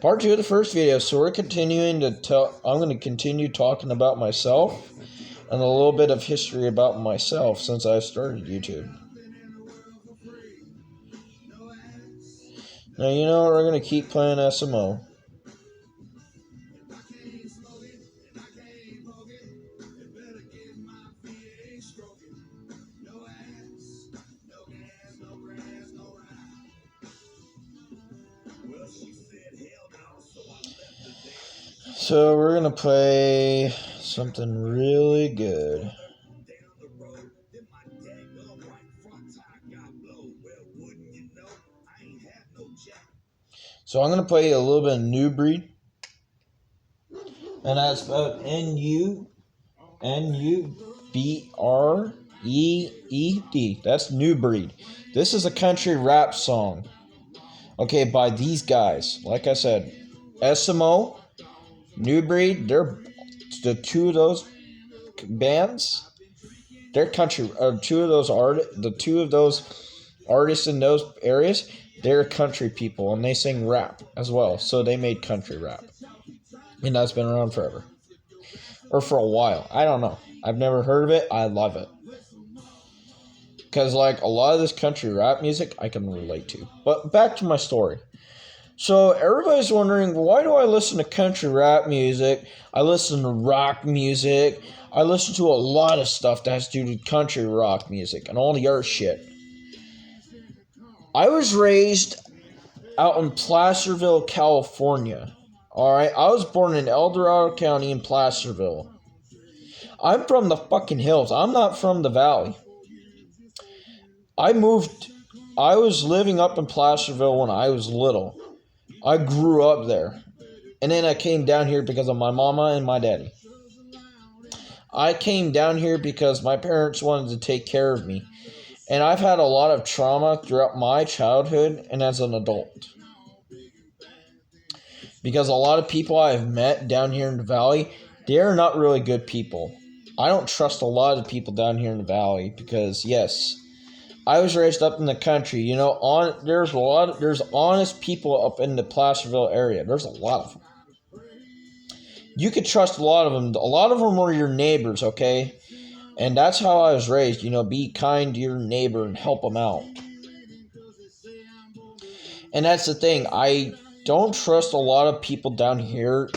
Part 2 of the first video. So we're continuing to I'm going to continue talking about myself and a little bit of history about myself since I started YouTube. Now, you know, we're going to keep playing SMO. So we're going to play something really good. So I'm going to play a little bit of New Breed. And that's about N-U-B-R-E-E-D. That's New Breed. This is a country rap song. Okay, by these guys. Like I said, SMO, New Breed, they're the two of those bands. They're country. The two of those artists in those areas, they're country people, and they sing rap as well. So they made country rap, and that's been around forever, or for a while. I don't know. I've never heard of it. I love it because, like, a lot of this country rap music I can relate to. But back to my story. So everybody's wondering, why do I listen to country rap music? I listen to rock music. I listen to a lot of stuff that has to do with country rock music and all the other shit. I was raised out in Placerville, California. Alright, I was born in El Dorado County in Placerville. I'm from the fucking hills. I'm not from the valley. I was living up in Placerville when I was little. I grew up there. And then I came down here because of my mama and my daddy. I came down here because my parents wanted to take care of me. And I've had a lot of trauma throughout my childhood and as an adult. Because a lot of people I've met down here in the valley, they're not really good people. I don't trust a lot of people down here in the valley because, yes, I was raised up in the country. You know, there's honest people up in the Placerville area. There's a lot of them. You could trust a lot of them. A lot of them are your neighbors, okay? And that's how I was raised. You know, be kind to your neighbor and help them out. And that's the thing. I don't trust a lot of people down here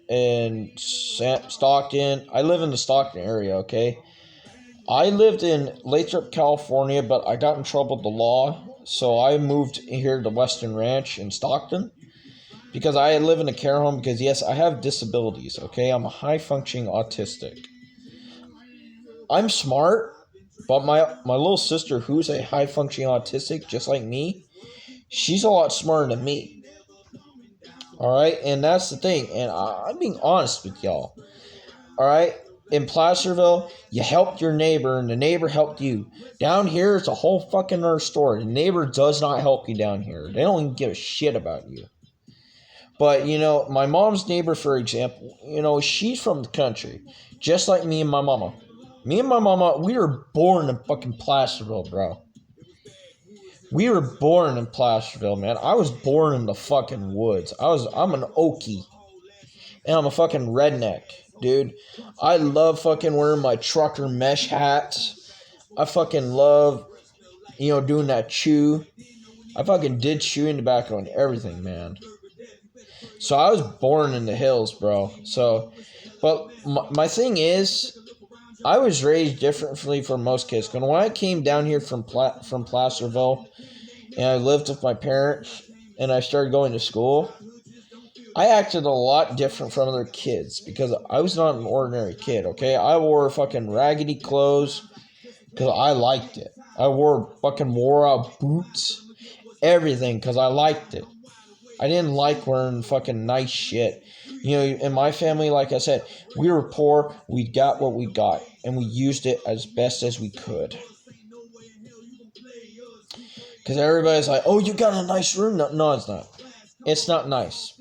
in Stockton. I live in the Stockton area, okay? I lived in Lathrop, California, but I got in trouble with the law, so I moved here to Western Ranch in Stockton because I live in a care home because, yes, I have disabilities, okay? I'm a high-functioning autistic. I'm smart, but my little sister, who's a high-functioning autistic, just like me, she's a lot smarter than me. Alright? And that's the thing, and I'm being honest with y'all. Alright? In Placerville, you helped your neighbor, and the neighbor helped you. Down here, it's a whole fucking other story. The neighbor does not help you down here. They don't even give a shit about you. But, you know, my mom's neighbor, for example, you know, she's from the country. Just like me and my mama. Me and my mama, we were born in fucking Placerville, bro. We were born in Placerville, man. I was born in the fucking woods. I'm an Okie. And I'm a fucking redneck. Dude, I love fucking wearing my trucker mesh hats. I fucking love, you know, doing that chew. I fucking did chewing tobacco and everything, man. So I was born in the hills, bro. So, but my thing is, I was raised differently from most kids. When I came down here from Placerville, and I lived with my parents, and I started going to school, I acted a lot different from other kids because I was not an ordinary kid, okay? I wore fucking raggedy clothes because I liked it. I wore out boots, everything because I liked it. I didn't like wearing fucking nice shit. You know, in my family, like I said, we were poor, we got what we got, and we used it as best as we could. Because everybody's like, oh, you got a nice room? No, it's not. It's not nice.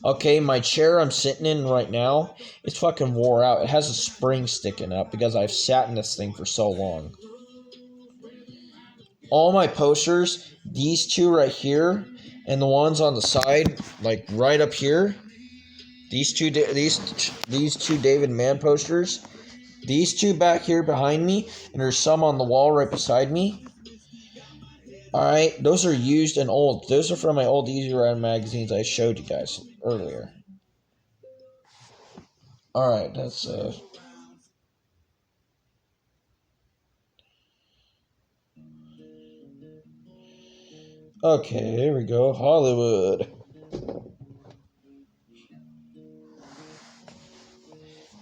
Okay, my chair I'm sitting in right now, it's fucking wore out. It has a spring sticking up because I've sat in this thing for so long. All my posters, these two right here, and the ones on the side, like right up here, these two David Mann posters, these two back here behind me, and there's some on the wall right beside me. Alright, those are used and old. Those are from my old Easy Rider magazines I showed you guys earlier. Alright, that's okay, here we go. Hollywood.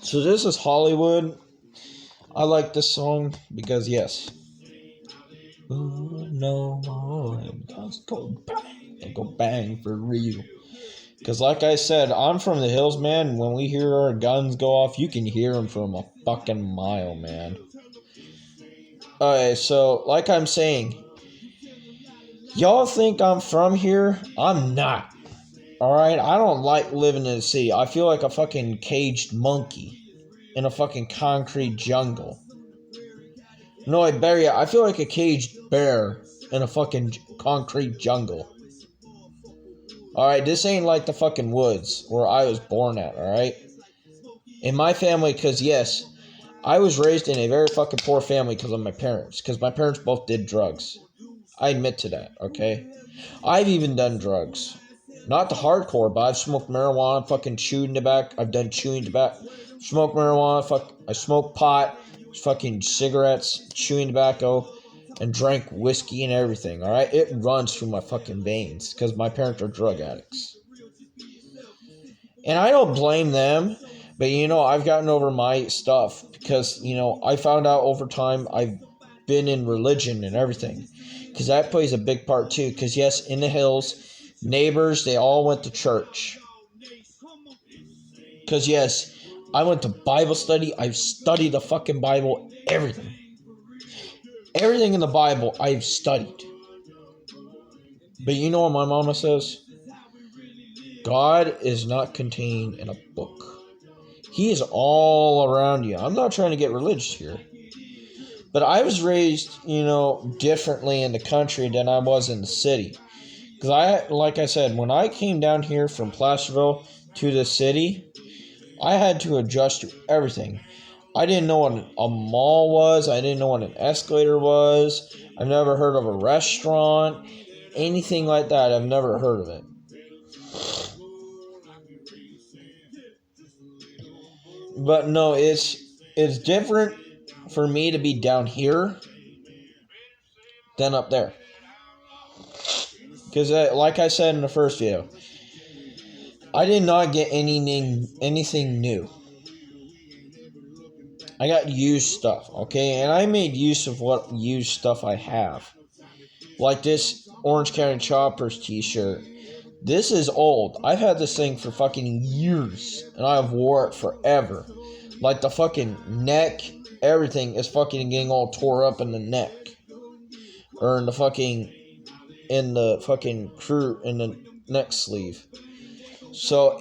So this is Hollywood. I like this song because yes. Ooh, no more. Just go bang. And go bang for real. Because like I said, I'm from the hills, man. When we hear our guns go off, you can hear them from a fucking mile, man. Alright, so like I'm saying, y'all think I'm from here? I'm not. Alright, I don't like living in the city. I feel like a fucking caged monkey in a fucking concrete jungle. No, I feel like a caged bear in a fucking concrete jungle. Alright, this ain't like the fucking woods where I was born at, alright? In my family, because yes, I was raised in a very fucking poor family because of my parents. Because my parents both did drugs. I admit to that, okay? I've even done drugs. Not the hardcore, but I've smoked marijuana, fucking chewed tobacco. I've done chewing tobacco. Smoked marijuana, I smoked pot, fucking cigarettes, chewing tobacco, and drank whiskey and everything, alright? It runs through my fucking veins because my parents are drug addicts. And I don't blame them, but I've gotten over my stuff because, I found out over time I've been in religion and everything. Because that plays a big part too. Because yes, in the hills, neighbors, they all went to church. Because yes, I went to Bible study. I've studied the fucking Bible, everything. Everything in the Bible I've studied. But you know what my mama says? God is not contained in a book. He is all around you. I'm not trying to get religious here. But I was raised, differently in the country than I was in the city. Because like I said, when I came down here from Placerville to the city, I had to adjust to everything. I didn't know what a mall was. I didn't know what an escalator was. I've never heard of a restaurant. Anything like that. I've never heard of it. But no, it's different for me to be down here than up there. Because like I said in the first video, I did not get anything new. I got used stuff, okay? And I made use of what used stuff I have. Like this Orange County Choppers t-shirt. This is old. I've had this thing for fucking years. And I've wore it forever. Like the fucking neck, everything is fucking getting all tore up in the neck. Or in the fucking neck sleeve. So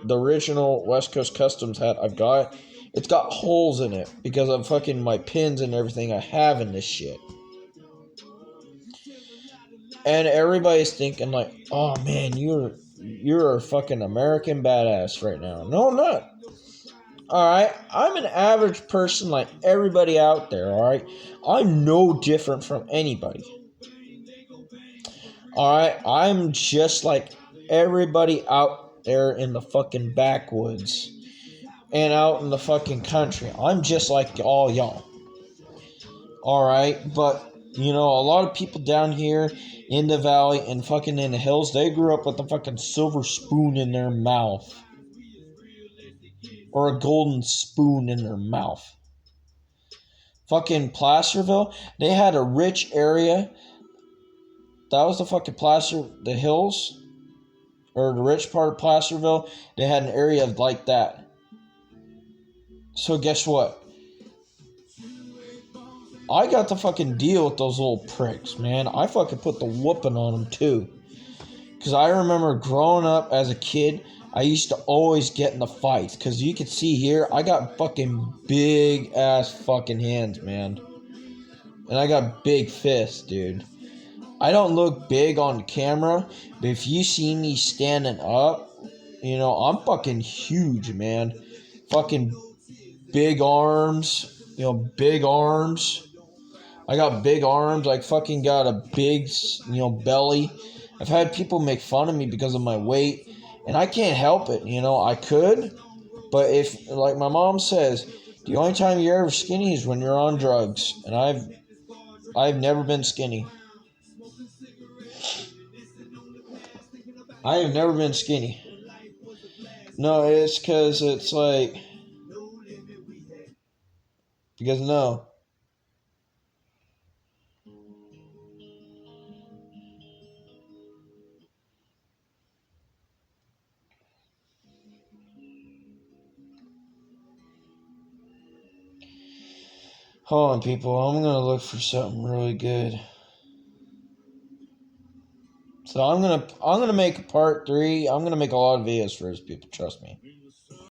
the original West Coast Customs hat I've got, it's got holes in it because of fucking my pins and everything I have in this shit. And everybody's thinking like, oh man, you're a fucking American badass right now. No, I'm not. Alright, I'm an average person like everybody out there, alright? I'm no different from anybody. Alright, I'm just like everybody out there in the fucking backwoods and out in the fucking country. I'm just like all y'all. Alright, but a lot of people down here in the valley and fucking in the hills, they grew up with a fucking silver spoon in their mouth. Or a golden spoon in their mouth. Fucking Placerville, they had a rich area. That was the fucking the hills. Or the rich part of Placerville. They had an area like that. So guess what? I got to fucking deal with those little pricks, man. I fucking put the whooping on them too. Because I remember growing up as a kid, I used to always get in the fights. Because you can see here, I got fucking big ass fucking hands, man. And I got big fists, dude. I don't look big on camera, but if you see me standing up, you know, I'm fucking huge, man. Fucking big arms, you know, big arms. I got big arms. I fucking got a big, you know, belly. I've had people make fun of me because of my weight, and I can't help it. You know, I could, but if, like my mom says, the only time you're ever skinny is when you're on drugs, and I've never been skinny. I have never been skinny. No, it's because it's like, because no. Hold on, people. I'm gonna look for something really good. So I'm gonna make a part 3. I'm gonna make a lot of videos for his people. Trust me.